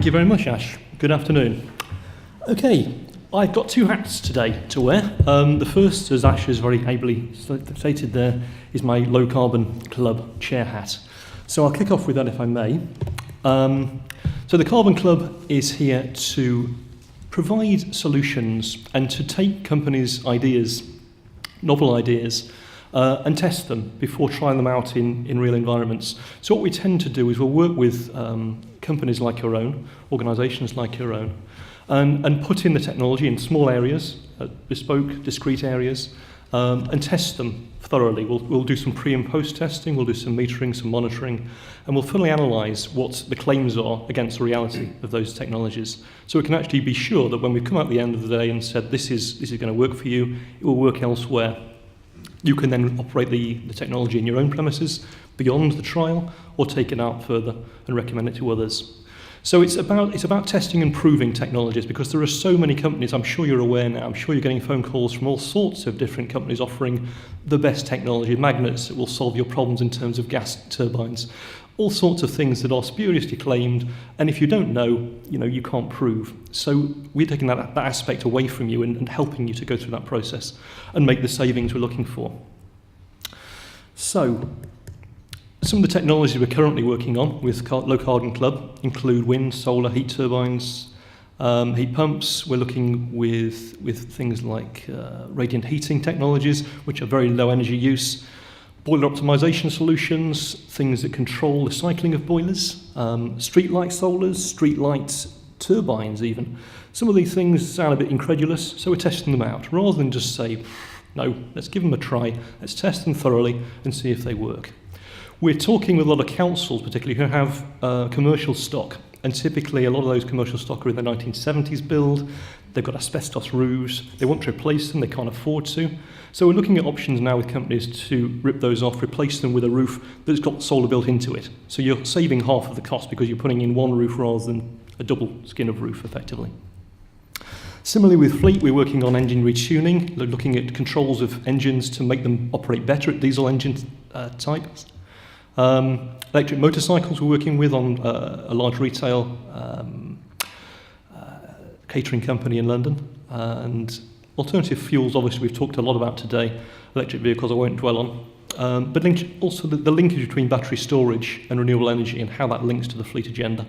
Thank you very much, Ash. Good afternoon. Okay, I've got two hats today to wear. The first, as Ash has very ably stated there, is my Low Carbon Club chair hat. So I'll kick off with that if I may. So the Carbon Club is here to provide solutions and to take companies' ideas, novel ideas, and test them before trying them out in real environments. So what we tend to do is we'll work with companies like your own, organisations like your own, and put in the technology in small areas, bespoke, discrete areas, and test them thoroughly. We'll do some pre and post testing, we'll do some metering, some monitoring, and we'll fully analyse what the claims are against the reality of those technologies. So we can actually be sure that when we come out at the end of the day and said this is going to work for you, it will work elsewhere, you can then operate the technology in your own premises beyond the trial or take it out further and recommend it to others. So it's about testing and proving technologies, because there are so many companies, I'm sure you're aware now, I'm sure you're getting phone calls from all sorts of different companies offering the best technology, magnets that will solve your problems in terms of gas turbines, all sorts of things that are spuriously claimed, and if you don't know, you can't prove. So we're taking that aspect away from you and helping you to go through that process and make the savings we're looking for. So some of the technologies we're currently working on with Low Carbon Club include wind, solar, heat turbines, heat pumps. We're looking with things like radiant heating technologies, which are very low energy use, boiler optimization solutions, things that control the cycling of boilers, street light solars, street light turbines even. Some of these things sound a bit incredulous, so we're testing them out. Rather than just say, no, let's give them a try, let's test them thoroughly and see if they work. We're talking with a lot of councils, particularly, who have commercial stock, and typically a lot of those commercial stock are in the 1970s build. They've got asbestos roofs, they want to replace them, they can't afford to. So we're looking at options now with companies to rip those off, replace them with a roof that's got solar built into it. So you're saving half of the cost because you're putting in one roof rather than a double skin of roof, effectively. Similarly with fleet, we're working on engine retuning, looking at controls of engines to make them operate better at diesel engine types. Electric motorcycles we're working with on a large retail catering company in London, and alternative fuels obviously we've talked a lot about today, electric vehicles I won't dwell on, but also the linkage between battery storage and renewable energy and how that links to the fleet agenda.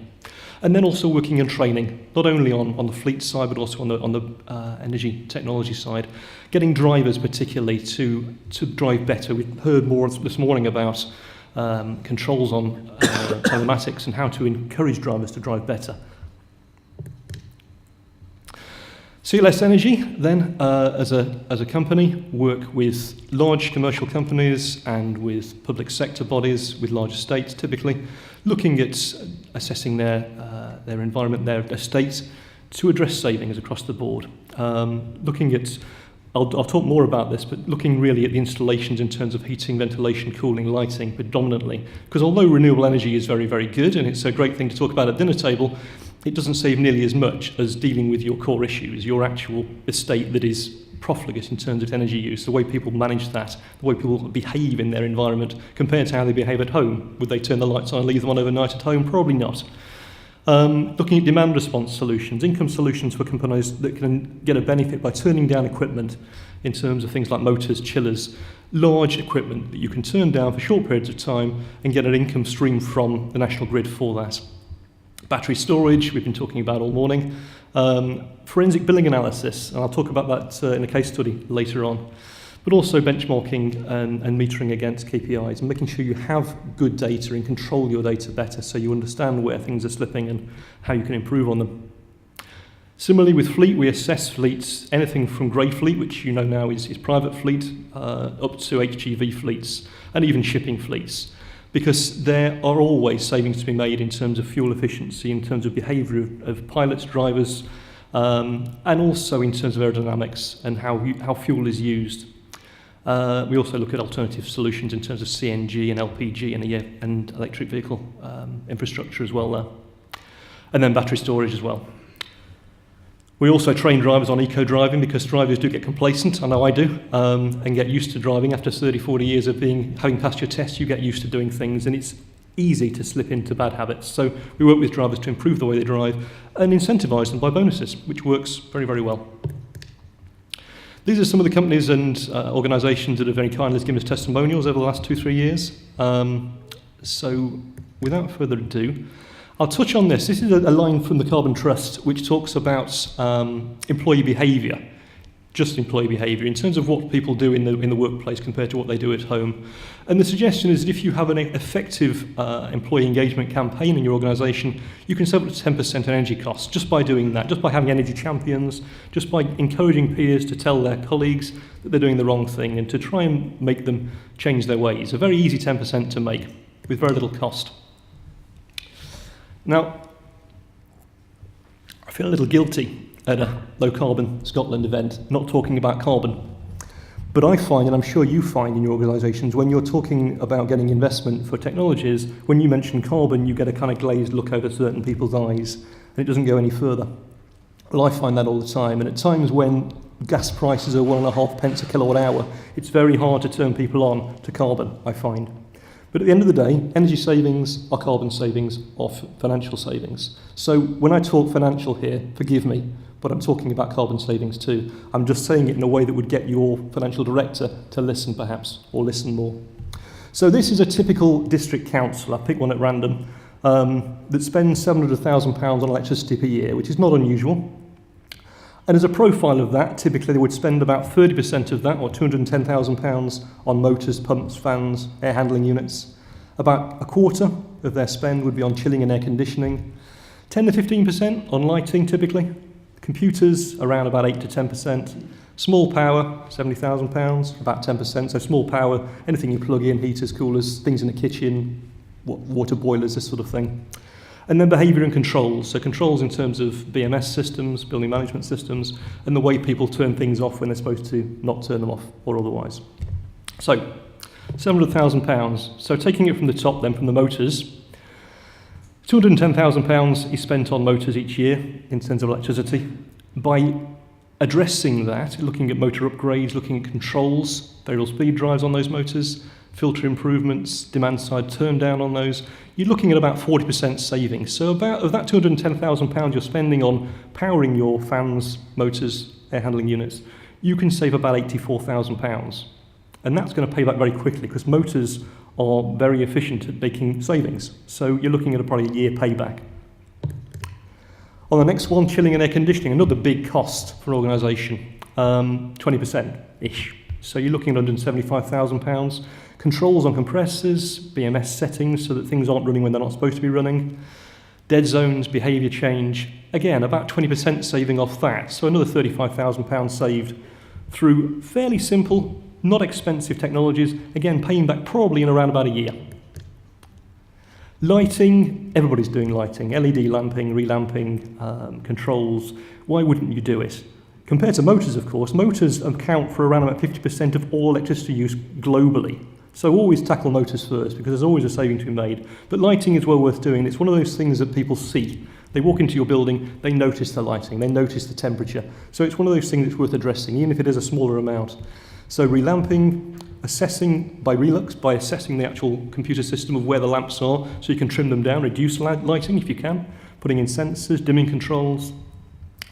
And then also working on training, not only on the fleet side but also on the energy technology side, getting drivers particularly to drive better. We've heard more this morning about controls on telematics and how to encourage drivers to drive better. CLS Energy then, as a company, work with large commercial companies and with public sector bodies, with large estates typically, looking at assessing their environment, their estate, to address savings across the board. Looking at, I'll talk more about this, but looking really at the installations in terms of heating, ventilation, cooling, lighting predominantly. Because although renewable energy is very, very good, and it's a great thing to talk about at dinner table, it doesn't save nearly as much as dealing with your core issues, your actual estate that is profligate in terms of energy use, the way people manage that, the way people behave in their environment compared to how they behave at home. Would they turn the lights on and leave them on overnight at home? Probably not. Looking at demand response solutions, income solutions for companies that can get a benefit by turning down equipment in terms of things like motors, chillers, large equipment that you can turn down for short periods of time and get an income stream from the national grid for that. Battery storage, we've been talking about all morning. Forensic billing analysis, and I'll talk about that in a case study later on. But also benchmarking and metering against KPIs and making sure you have good data and control your data better so you understand where things are slipping and how you can improve on them. Similarly with fleet, we assess fleets, anything from grey fleet, which you know now is private fleet, up to HGV fleets and even shipping fleets. Because there are always savings to be made in terms of fuel efficiency, in terms of behaviour of pilots, drivers, and also in terms of aerodynamics and how fuel is used. We also look at alternative solutions in terms of CNG and LPG and electric vehicle infrastructure as well there. And then battery storage as well. We also train drivers on eco-driving because drivers do get complacent, I know I do, and get used to driving. After 30, 40 years of having passed your test, you get used to doing things, and it's easy to slip into bad habits. So we work with drivers to improve the way they drive and incentivise them by bonuses, which works very, very well. These are some of the companies and organisations that have very kindly given us testimonials over the last 2-3 years. So without further ado, I'll touch on this. This is a line from the Carbon Trust which talks about employee behaviour, just employee behaviour, in terms of what people do in the workplace compared to what they do at home. And the suggestion is that if you have an effective employee engagement campaign in your organisation, you can save up to 10% on energy costs just by doing that, just by having energy champions, just by encouraging peers to tell their colleagues that they're doing the wrong thing and to try and make them change their ways. A very easy 10% to make with very little cost. Now, I feel a little guilty at a low carbon Scotland event, not talking about carbon. But I find, and I'm sure you find in your organisations, when you're talking about getting investment for technologies, when you mention carbon, you get a kind of glazed look over certain people's eyes, and it doesn't go any further. Well, I find that all the time, and at times when gas prices are 1.5 pence a kilowatt hour, it's very hard to turn people on to carbon, I find. But at the end of the day, energy savings are carbon savings or financial savings. So when I talk financial here, forgive me, but I'm talking about carbon savings too. I'm just saying it in a way that would get your financial director to listen perhaps, or listen more. So this is a typical district council, I picked one at random, that spends £700,000 on electricity per year, which is not unusual. And as a profile of that, typically they would spend about 30% of that, or £210,000, on motors, pumps, fans, air handling units. About a quarter of their spend would be on chilling and air conditioning. 10 to 15% on lighting, typically. Computers, around about 8 to 10%. Small power, £70,000, about 10%. So small power, anything you plug in, heaters, coolers, things in the kitchen, water boilers, this sort of thing. And then behaviour and controls, so controls in terms of BMS systems, building management systems, and the way people turn things off when they're supposed to not turn them off or otherwise. So, £700,000. So taking it from the top then, from the motors, £210,000 is spent on motors each year in terms of electricity. By addressing that, looking at motor upgrades, looking at controls, variable speed drives on those motors, filter improvements, demand side turn down on those, you're looking at about 40% savings. So about of that £210,000 you're spending on powering your fans, motors, air handling units, you can save about £84,000. And that's going to pay back very quickly because motors are very efficient at making savings. So you're looking at probably a year payback. On the next one, chilling and air conditioning, another big cost for an organisation, 20%-ish. So you're looking at £175,000. Controls on compressors, BMS settings so that things aren't running when they're not supposed to be running. Dead zones, behaviour change. Again, about 20% saving off that. So another £35,000 saved through fairly simple, not expensive technologies. Again, paying back probably in around about a year. Lighting, everybody's doing lighting. LED lamping, relamping, controls. Why wouldn't you do it? Compared to motors, of course, motors account for around about 50% of all electricity use globally. So always tackle motors first because there's always a saving to be made. But lighting is well worth doing. It's one of those things that people see. They walk into your building, they notice the lighting, they notice the temperature. So it's one of those things that's worth addressing, even if it is a smaller amount. So relamping, assessing by relux, by assessing the actual computer system of where the lamps are so you can trim them down, reduce lighting if you can, putting in sensors, dimming controls,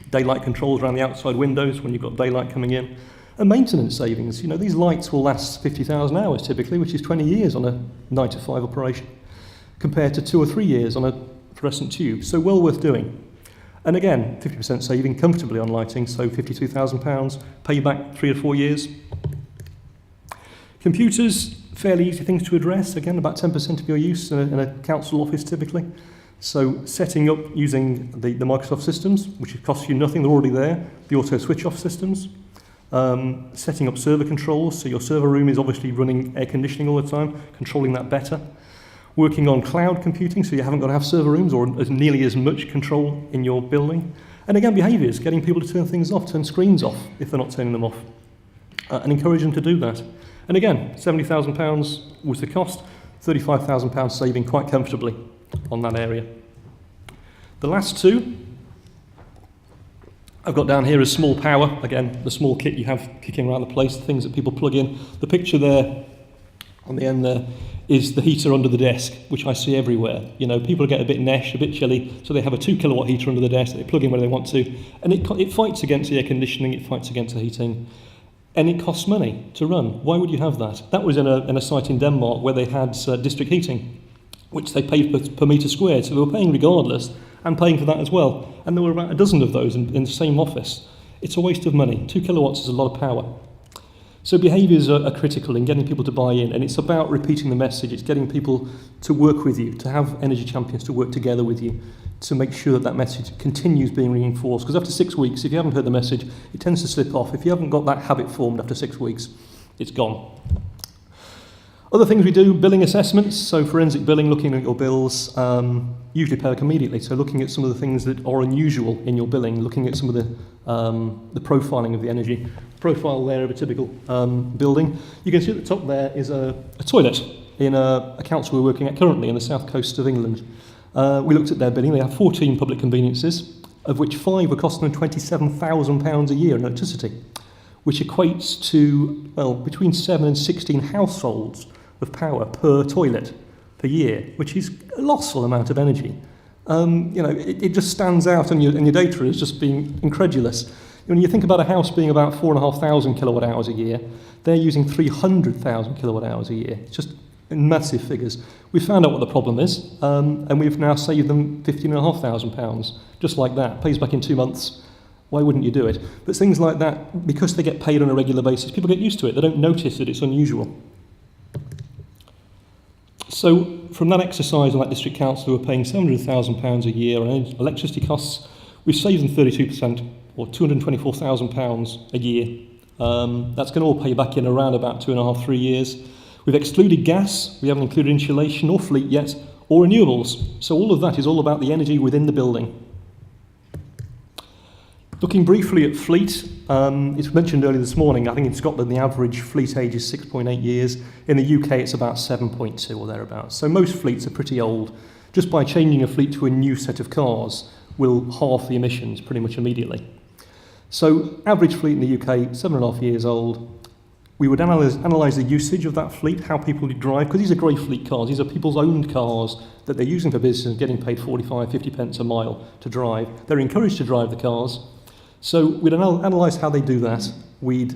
daylight controls around the outside windows when you've got daylight coming in. And maintenance savings. You know, these lights will last 50,000 hours typically, which is 20 years on a 9 to 5 operation, compared to 2 or 3 years on a fluorescent tube. So well worth doing. And again, 50% saving comfortably on lighting, so £52,000, payback 3 or 4 years. Computers, fairly easy things to address. Again, about 10% of your use in a council office typically. So setting up using the Microsoft systems, which costs you nothing, they're already there. The auto switch off systems. Setting up server controls, so your server room is obviously running air conditioning all the time, controlling that better. Working on cloud computing, so you haven't got to have server rooms or nearly as much control in your building. And again, behaviours, getting people to turn things off, turn screens off if they're not turning them off, and encourage them to do that. And again, £70,000 was the cost, £35,000 saving quite comfortably on that area. The last two I've got down here is small power. Again, the small kit you have kicking around the place, the things that people plug in. The picture there on the end there is the heater under the desk, which I see everywhere. You know, people get a bit nesh, a bit chilly, so they have a 2 kilowatt heater under the desk that they plug in when they want to, and it fights against the air conditioning, it fights against the heating, and it costs money to run. Why would you have that? That was in a site in Denmark where they had district heating, which they paid per metre squared, so they were paying regardless, and paying for that as well. And there were about a dozen of those in the same office. It's a waste of money. 2 kilowatts is a lot of power. So behaviours are critical in getting people to buy in, and it's about repeating the message. It's getting people to work with you, to have energy champions to work together with you, to make sure that that message continues being reinforced. Because after 6 weeks, if you haven't heard the message, it tends to slip off. If you haven't got that habit formed after 6 weeks, it's gone. Other things we do, billing assessments, so forensic billing, looking at your bills, usually pay back immediately. So looking at some of the things that are unusual in your billing, looking at some of the profiling of the energy. Profile there of a typical building. You can see at the top there is a toilet in a council we're working at currently in the south coast of England. We looked at their billing. They have 14 public conveniences, of which 5 were costing them £27,000 a year in electricity, which equates to, well, between 7 and 16 households of power per toilet per year, which is a colossal amount of energy. You know, it just stands out, and your data is just being incredulous. When you think about a house being about 4,500 kilowatt hours a year, they're using 300,000 kilowatt hours a year. It's just massive figures. We found out what the problem is, and we've now saved them £15,500, just like that. Pays back in 2 months. Why wouldn't you do it? But things like that, because they get paid on a regular basis, people get used to it. They don't notice that it's unusual. So from that exercise on that district council, we're paying £700,000 a year on electricity costs. We've saved them 32%, or £224,000 a year. That's going to all pay back in around about 2.5, 3 years. We've excluded gas. We haven't included insulation or fleet yet, or renewables. So all of that is all about the energy within the building. Looking briefly at fleet, it's mentioned earlier this morning, I think in Scotland the average fleet age is 6.8 years. In the UK it's about 7.2 or thereabouts. So most fleets are pretty old. Just by changing a fleet to a new set of cars will halve the emissions pretty much immediately. So average fleet in the UK, 7.5 years old. We would analyse the usage of that fleet, how people drive, because these are grey fleet cars. These are people's owned cars that they're using for business, getting paid 45, 50 pence a mile to drive. They're encouraged to drive the cars. So we'd analyse how they do that. We'd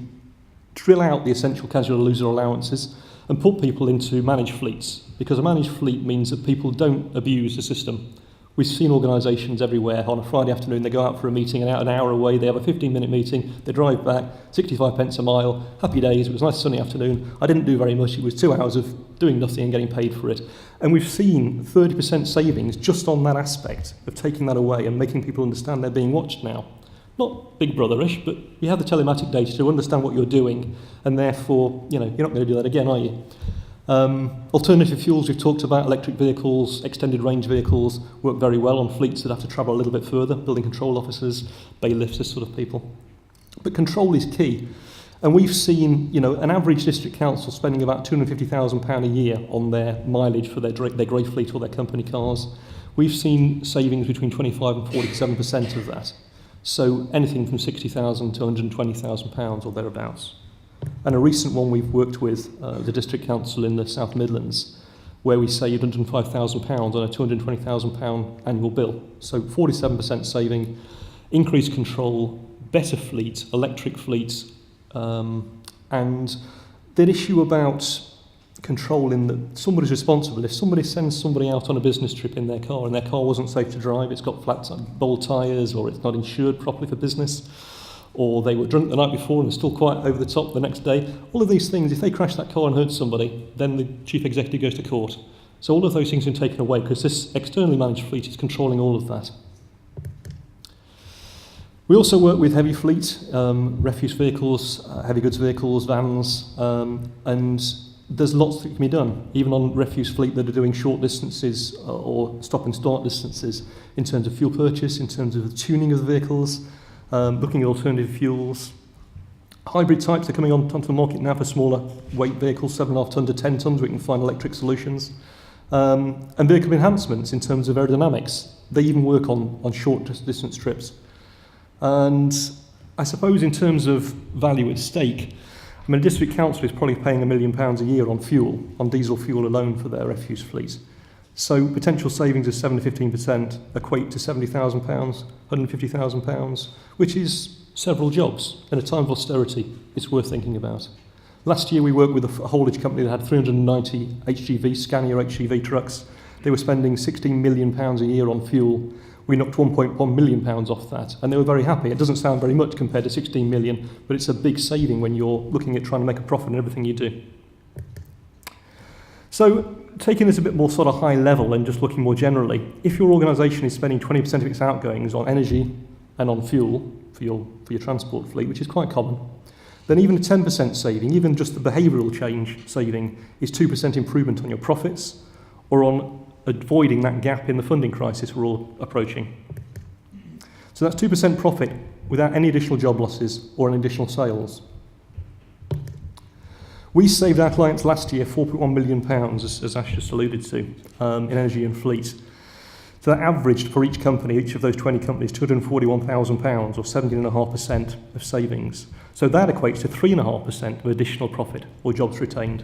drill out the essential casual loser allowances and put people into managed fleets, because a managed fleet means that people don't abuse the system. We've seen organisations everywhere on a Friday afternoon, they go out for a meeting and out an hour away, they have a 15-minute meeting, they drive back, 65 pence a mile, happy days, it was a nice sunny afternoon, I didn't do very much, it was 2 hours of doing nothing and getting paid for it. And we've seen 30% savings just on that aspect of taking that away and making people understand they're being watched now. Not Big Brother-ish, but you have the telematic data to understand what you're doing, and therefore, you know, you're not going to do that again, are you? Alternative fuels we've talked about, electric vehicles, extended range vehicles work very well on fleets that have to travel a little bit further, building control officers, bailiffs, this sort of people. But control is key. And we've seen, you know, an average district council spending about £250,000 a year on their mileage for their grey fleet or their company cars. We've seen savings between 25 and 47% of that. So anything from £60,000 to £120,000 or thereabouts. And a recent one we've worked with the District Council in the South Midlands, where we saved £105,000 on a £220,000 annual bill. So 47% saving, increased control, better fleet, electric fleets, and the issue about controlling that somebody's responsible. If somebody sends somebody out on a business trip in their car and their car wasn't safe to drive, it's got flat bowl tyres, or it's not insured properly for business, or they were drunk the night before and they're still quite over the top the next day, all of these things, if they crash that car and hurt somebody, then the chief executive goes to court. So all of those things have been taken away because this externally managed fleet is controlling all of that. We also work with heavy fleet, refuse vehicles, heavy goods vehicles, vans, and there's lots that can be done, even on refuse fleet that are doing short distances or stop and start distances, in terms of fuel purchase, in terms of the tuning of the vehicles, looking at alternative fuels. Hybrid types are coming onto the market now for smaller weight vehicles, 7.5 tonne to 10 tonnes, we can find electric solutions. And vehicle enhancements in terms of aerodynamics. They even work on short distance trips. And I suppose in terms of value at stake, I mean, a district council is probably paying £1 million a year on fuel, on diesel fuel alone for their refuse fleet. So potential savings of 7 to 15% equate to £70,000, £150,000, which is several jobs. In a time of austerity, it's worth thinking about. Last year we worked with a haulage company that had 390 HGV, Scania HGV trucks. They were spending £16 million a year on fuel. We knocked £1.1 million off that, and they were very happy. It doesn't sound very much compared to 16 million, but it's a big saving when you're looking at trying to make a profit in everything you do. So, taking this a bit more sort of high level and just looking more generally, if your organisation is spending 20% of its outgoings on energy and on fuel for your transport fleet, which is quite common, then even a 10% saving, even just the behavioural change saving, is 2% improvement on your profits or on avoiding that gap in the funding crisis we're all approaching. So that's 2% profit without any additional job losses or any additional sales. We saved our clients last year £4.1 million, as Ash just alluded to, in energy and fleet. So that averaged for each company, each of those 20 companies, £241,000 or 17.5% of savings. So that equates to 3.5% of additional profit or jobs retained.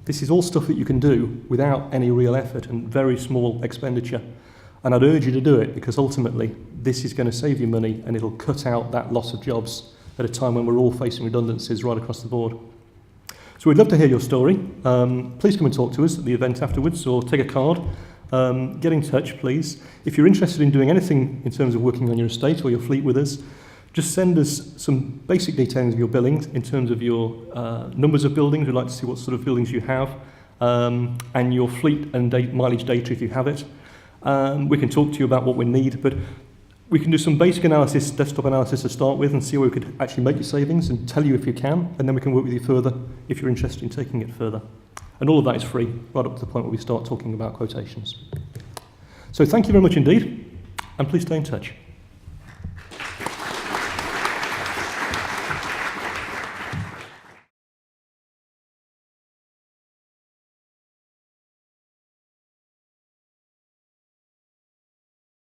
This is all stuff that you can do without any real effort and very small expenditure. And I'd urge you to do it because ultimately this is going to save you money and it'll cut out that loss of jobs at a time when we're all facing redundancies right across the board. So we'd love to hear your story. Please come and talk to us at the event afterwards or take a card. Get in touch, please. If you're interested in doing anything in terms of working on your estate or your fleet with us, just send us some basic details of your billings in terms of your numbers of buildings. We'd like to see what sort of buildings you have, and your fleet and mileage data if you have it. We can talk to you about what we need, but we can do some basic analysis, desktop analysis to start with, and see where we could actually make your savings and tell you if you can, and then we can work with you further if you're interested in taking it further. And all of that is free, right up to the point where we start talking about quotations. So thank you very much indeed, and please stay in touch.